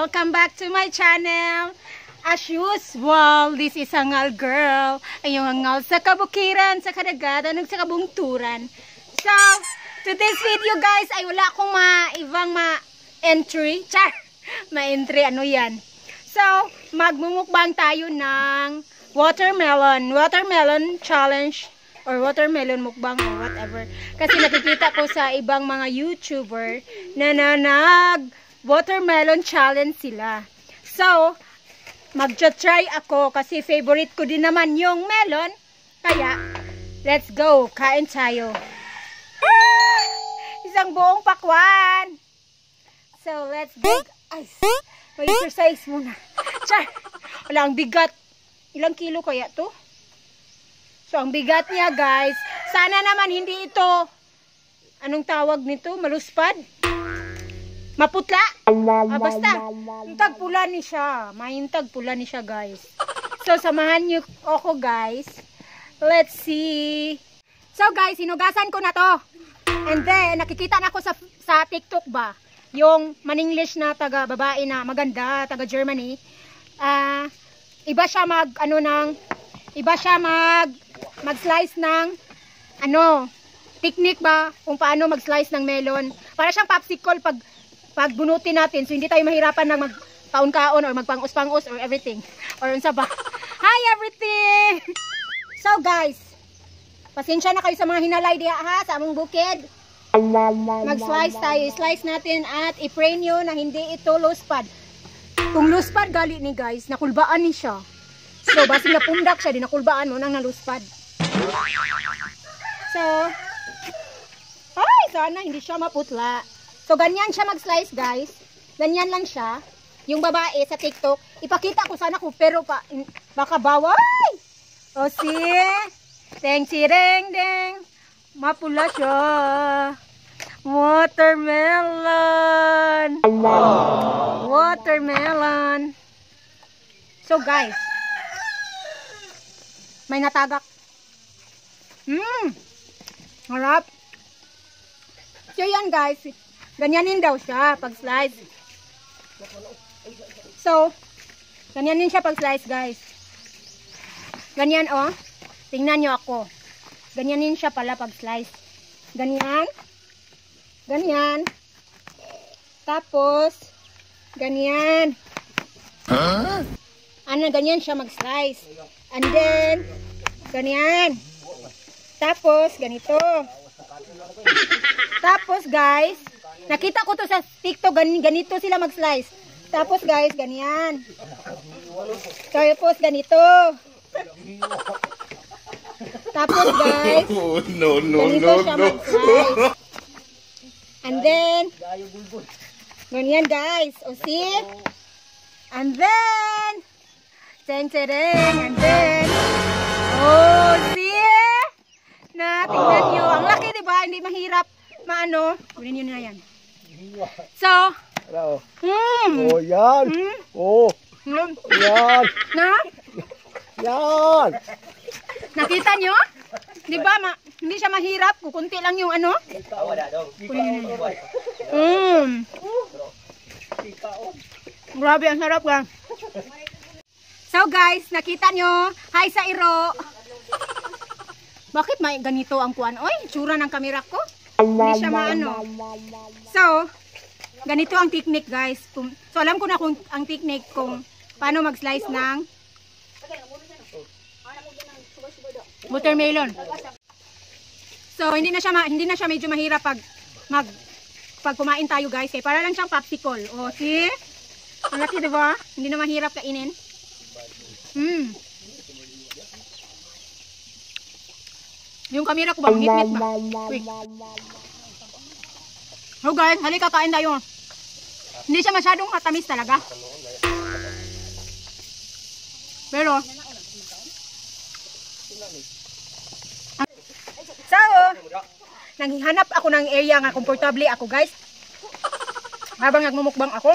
Welcome back to my channel. As usual, this is Hangal Girl. Ayong hangal sa kabukiran, sa kadagatan, sa kabungturan. So, today's video guys, ay wala akong ibang entry. Char! Ma-entry, ano yan? So, magmumukbang tayo ng watermelon challenge or watermelon mukbang or whatever. Kasi nakikita ko sa ibang mga YouTuber na watermelon challenge sila. So, magja-try ako kasi favorite ko din naman yung melon. Kaya, let's go. Kain tayo. Ah! Isang buong pakwan. So, let's go. Ay, may exercise muna. Char! Wala, ang bigat. Ilang kilo kaya to? So, ang bigat niya, guys. Sana naman hindi ito, anong tawag nito? Maluspad? Maputla? Basta, hintag pula ni siya. Mahintag pula ni siya, guys. So, samahan niyo ako, guys. Let's see. So, guys, hinugasan ko na to. And then, nakikita na ako sa TikTok ba, yung maninglish na taga-babae na maganda, taga-Germany. Iba siya mag-slice ng, technique ba, kung paano mag-slice ng melon. Para siyang popsicle pag bunutin natin, so hindi tayo mahirapan ng magkaon-kaon or magpangos-pangos or everything. Or unsa ba? Hi everything! So guys, pasensya na kayo sa mga hinalay diha ha, sa among bukid. Mag-slice tayo, slice natin at i-pray nyo na hindi ito loose-pad. Kung loose-pad gali ni guys, nakulbaan ni siya. So, basi na pundak siya, di nakulbaan mo nang na-loose-pad. So, ay, sana hindi siya maputla. So, ganyan siya mag-slice, guys. Ganyan lang siya. Yung babae sa TikTok, ipakita ko sana ko, pero baka baway. O, see? Deng. Mapula siya. Watermelon. Watermelon. So, guys, may natagak. Harap. So, yan, guys. Ganyanin daw siya pag slice. So, ganyanin siya pag slice, guys. Ganyan, oh. Tingnan nyo ako. Ganyanin siya pala pag slice. Ganyan. Ganyan. Tapos, ganyan. Ganyan siya mag-slice. And then, ganyan. Tapos, ganito. Tapos, guys, nakita ko to sa TikTok, ganito sila mag-slice. Tapos, guys, ganyan. Tapos, ganito. Tapos, guys, ganito siya mag-slice. And then, ganyan, guys. O, see? And then, and then, oh, see? Tingnan nyo. Ang laki, diba? Hindi mahirap kunin nyo na yan. So, oh, yan. Oh, yan. Yan. Nakita nyo? Diba? Hindi siya mahirap. Kukunti lang yung kunin nyo na yan. Grabe, ang sarap lang. So guys, nakita nyo, hi sa iro. Bakit may ganito ang kuan? Oy, tsura ng kamera ko. Hindi siya So, ganito ang technique guys. So alam ko na kung ang technique kung paano mag-slice ng watermelon. So hindi na siya medyo mahirap pag kumain tayo guys. Kaya para lang siyang popsicle. O, see? Ang laki, diba? Hindi na mahirap kainin. Yung kamera ko ba? Ngit-ngit ba? Wait. So guys, halika kain tayo. Hindi siya masyadong matamis talaga. Pero, so, nanghihanap ako ng area nga komportable ako guys. Habang nagmumukbang ako.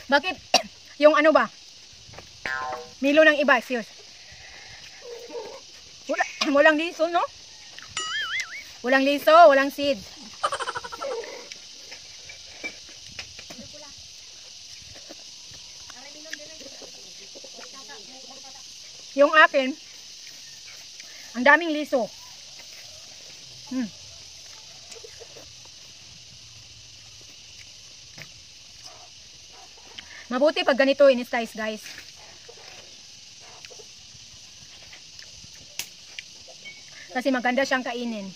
Bakit? Yung ano ba? Milo ng iba, serious. Walang liso, no? Walang liso, walang seed. Yung akin, ang daming liso. Mabuti pag ganito in-slice, guys. Kasi maganda siyang kainin.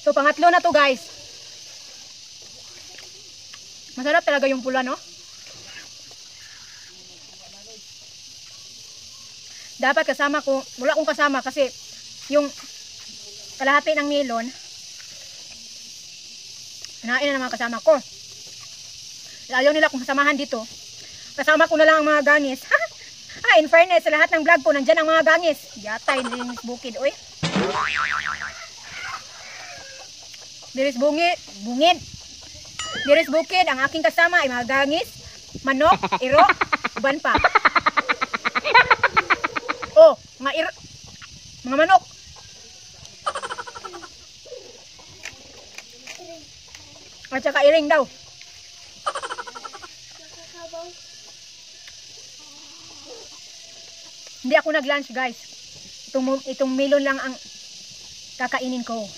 So, pangatlo na to, guys. Masarap talaga yung pula, no? Dapat kasama ko, wala akong kasama kasi yung kalahati ng melon, kinain na ng mga kasama ko. Ayaw nila kung kasamahan dito. Kasama ko na lang ang mga gangis. In fairness, sa lahat ng vlog ko, nandyan ang mga gangis. Yatay, diris bukid, oy. Diris bungid. Diris bukid, ang aking kasama ay mga gangis, manok, iro, uban pa. Oh, mga manok. At saka iring daw. Hindi ako nag-lunch, guys. Itong melon lang ang kakainin ko.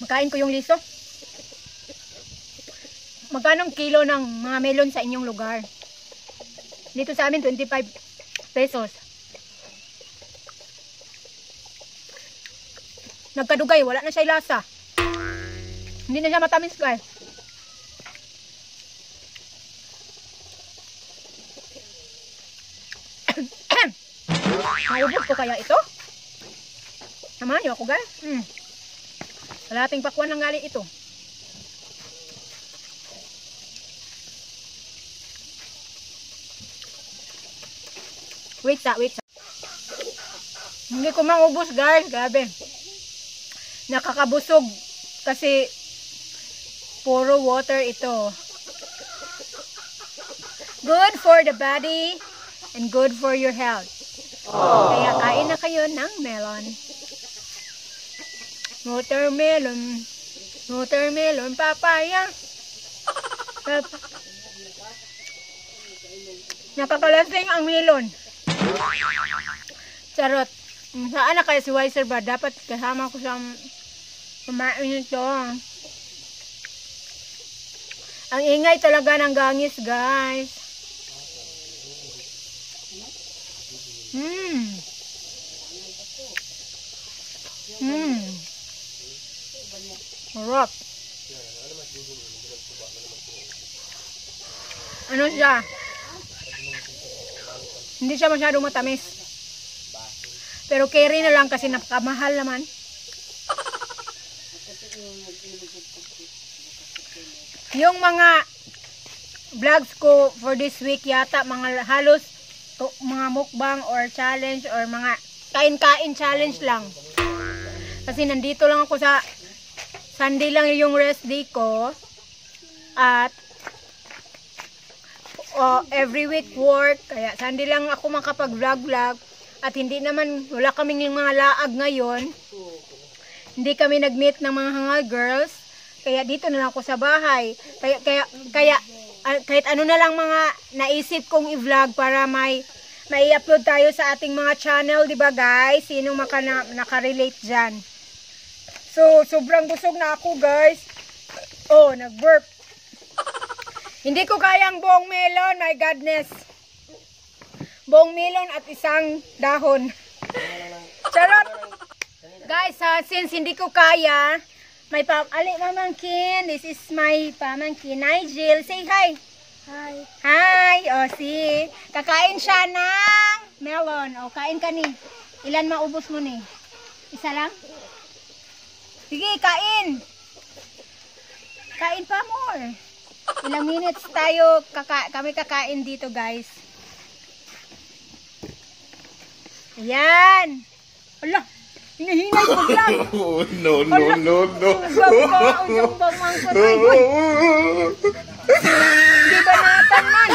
Makain ko yung liso. Magkano kilo ng mga melon sa inyong lugar? Dito sa amin, 25 pesos. Nagkadugay, wala na siya lasa. Hindi na siya matamis, guys. Maubos ko kaya ito? Samahan niyo ako, guys. Kalahating pakwan lang galing ito. Wait sa. Hindi ko maubos, guys. Grabe. Nakakabusog kasi puro water ito. Good for the body and good for your health. Kaya kain na kayo ng melon. Watermelon, papaya. Nakakalasing ang melon. Charot. Saan na kaya si Wiser ba? Dapat kasama ko sa kumain ito. Ang ingay talaga ng gangis, guys. Sarap. Ano siya? Hindi siya masyadong matamis. Pero carry na lang kasi napakamahal naman. Yung mga vlogs ko for this week yata mga halos mga mukbang or challenge or mga kain-kain challenge lang. Kasi nandito lang ako sa Sunday lang yung rest day ko at every week work, kaya Sunday lang ako makapag-vlog at hindi naman, wala kaming yung mga laag ngayon, hindi kami nag-meet ng mga girls, kaya dito na lang ako sa bahay, kaya kahit ano na lang mga naisip kong i-vlog para may upload tayo sa ating mga channel, di ba guys? Sino nakarelate dyan? So, sobrang busog na ako, guys. Oh, nag-burp. Hindi ko kayang buong melon, my godness. Buong melon at isang dahon. Charot! Guys, since hindi ko kaya, may pamangkin. This is my pamangkin, Nigel. Say hi. Hi. Hi. O, see. Kakain siya ng melon. O, kain ka ni. Ilan maubos mo ni? Isa lang? Sige, kain. Kain pa more. Ilang minutes tayo kami kakain dito, guys. Ayan. Ala, hinahinay ko lang. No, no, no, no. Gagkaon yung bamangkot. Ay, boy. Di ba natan man?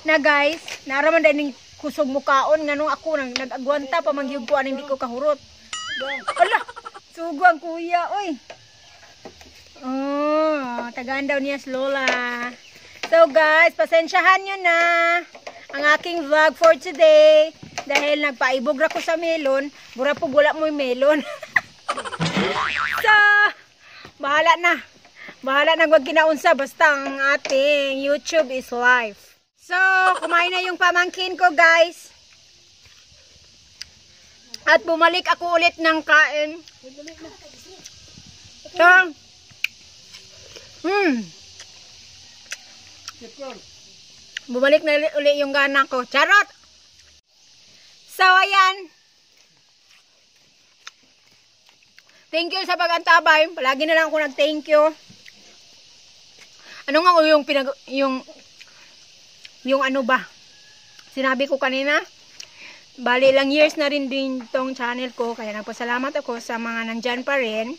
Na guys, naraman dahil kusog mukaon nga nung ako nag-agwanta pa mangyug ko aning di ko kahurot. Ala, sugo ang kuya, oy. Oh, tagaan daw niya si Lola. So guys, pasensyahan nyo na ang aking vlog for today. Dahil nagpaibog ra ko sa melon, mura po wala mo yung melon. So, bahala na. Bahala na wag kinaunsa, basta ang ating YouTube is life. So, kumain na yung pamangkin ko guys. At bumalik ako ulit ng kain. So, bumalik na ulit yung gana ko. Charot! So, ayan. Thank you sa pag-antabay. Palagi na lang ako nag-thank you. Ano nga yung ano ba? Sinabi ko kanina. Bali lang years na rin din tong channel ko. Kaya nagpasalamat ako sa mga nandyan pa rin.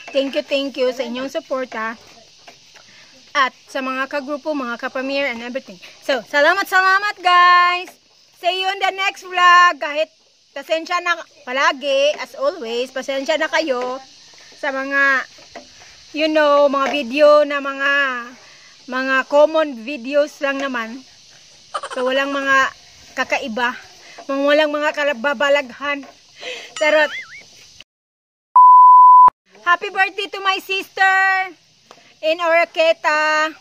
Thank you sa inyong suporta. At sa mga kagrupo, mga kapamilya and everything. So, salamat guys! See you in the next vlog. Kahit pasensya na palagi, as always, pasensya na kayo sa mga, you know, mga video na mga common videos lang naman. So, walang mga kakaiba. Walang mga kalababalaghan. Charot. Happy birthday to my sister in Oroqueta.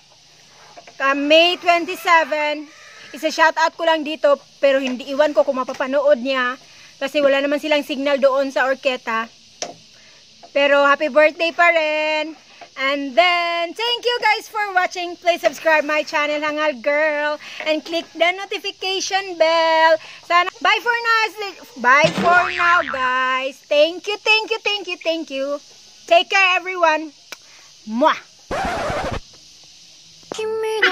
May 27. Isa-shoutout ko lang dito, pero hindi iwan ko kung mapapanood niya. Kasi wala naman silang signal doon sa Oroqueta. Pero happy birthday pa rin. And then, thank you guys for watching. Please subscribe my channel, Hangal Girl. And click the notification bell. Sana, bye for now, guys. Thank you. Take care, everyone. Mwah! 君の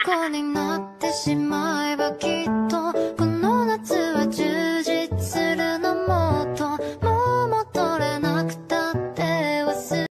虜になってしまえばきっと